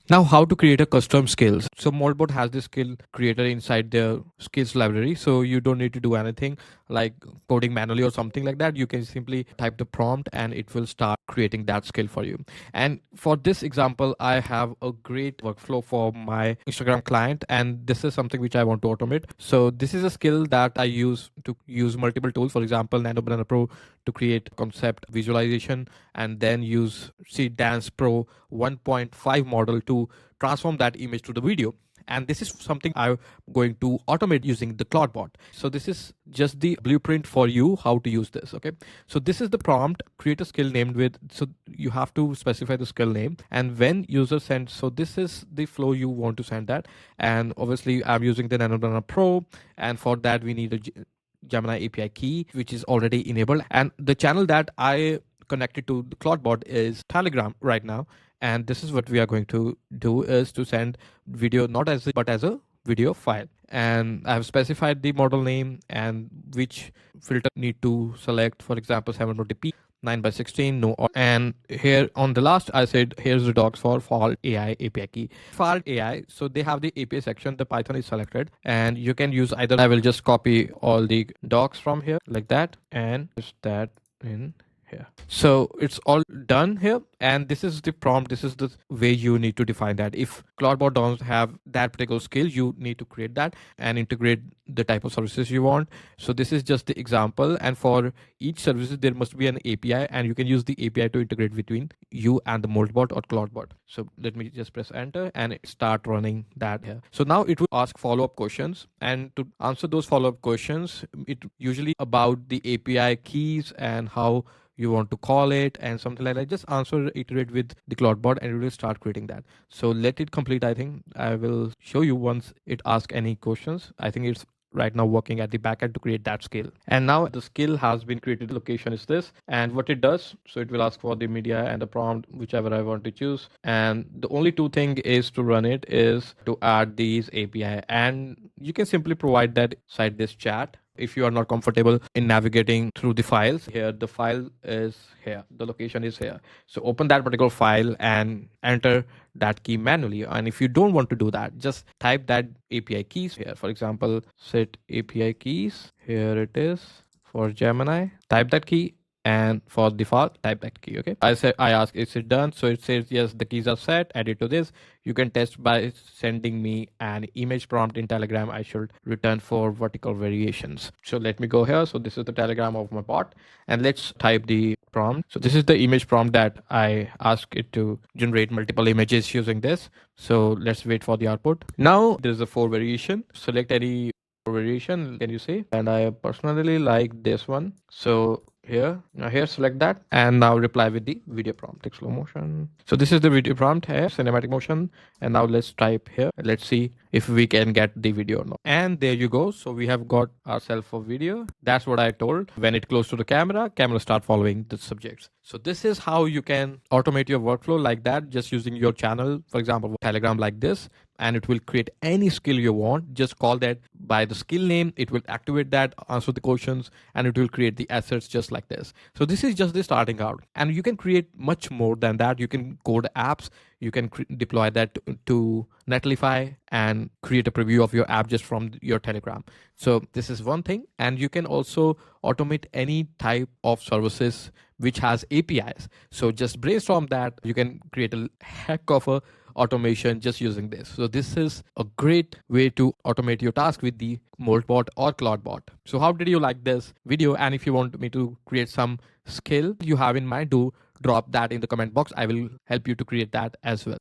Now, how to create a custom skills. So Moltbot has this skill creator inside their skills library. So you don't need to do anything like coding manually or something like that. You can simply type the prompt and it will start creating that skill for you. And for this example, I have a great workflow for my Instagram client, and this is something which I want to automate. So this is a skill that I use to use multiple tools. For example, Nano Banana Pro to create concept visualization, and then use SeeDance Pro 1.5 model to transform that image to the video. And this is something I'm going to automate using the Clawdbot. So this is just the blueprint for you how to use this. Okay, so this is the prompt: create a skill named with, so you have to specify the skill name, and when user sends, so this is the flow you want to send that. And obviously I'm using the Nano Banana Pro, and for that we need a Gemini API key, which is already enabled. And the channel that I connected to the Clawdbot is Telegram right now. And this is what we are going to do, is to send video not as a, but as a video file. And I have specified the model name and which filter need to select. For example, 720p 9:16, no. And here on the last, I said here's the docs for fal.ai API key. Fal.ai, so they have the API section, the Python is selected, and you can use either. I will just copy all the docs from here like that and paste that in here. So it's all done here, and this is the prompt. This is the way you need to define that. If Clawdbot don't have that particular skill, you need to create that and integrate the type of services you want. So this is just the example, and for each services there must be an API, and you can use the API to integrate between you and the Moltbot or Clawdbot. So let me just press enter and start running that here. So now it will ask follow-up questions, and to answer those follow-up questions, it usually about the API keys and how you want to call it and something like that. Just answer, iterate with the Clawdbot, and it will start creating that. So let it complete. I think I will show you once it asks any questions. I think it's right now working at the backend to create that skill. And now the skill has been created. Location is this, and what it does, so it will ask for the media and the prompt, whichever I want to choose. And the only two thing is to run it is to add these API, and you can simply provide that inside this chat. If you are not comfortable in navigating through the files, here the file is here, the location is here. So open that particular file and enter that key manually. And if you don't want to do that, just type that API keys here. For example, set API keys, here it is for Gemini, type that key, and for default type that key. Okay, I ask is it done, so it says yes, the keys are set. Add it to this. You can test by sending me an image prompt in Telegram. I should return for vertical variations. So let me go here. So this is the Telegram of my bot, and let's type the prompt. So this is the image prompt that I ask it to generate multiple images using this. So let's wait for the output. Now there's a 4 variation. Select any variation, can you see? And I personally like this one. So here, now here, select that, and now reply with the video prompt. Take slow motion. So this is the video prompt here, cinematic motion. And now let's type here. Let's see if we can get the video or not. And there you go. So we have got ourselves a video. That's what I told. When it close to the camera start following the subjects. So this is how you can automate your workflow like that, just using your channel, for example, Telegram like this, and it will create any skill you want. Just call that by the skill name. It will activate that, answer the questions, and it will create the assets just like this. So this is just the starting out, and you can create much more than that. You can code apps. You can deploy that to Netlify and create a preview of your app just from your Telegram. So this is one thing, and you can also automate any type of services which has APIs. So just brainstorm that. You can create a heck of a automation just using this. So this is a great way to automate your task with the Moltbot or Clawdbot. So how did you like this video? And if you want me to create some skill you have in mind, do drop that in the comment box. I will help you to create that as well.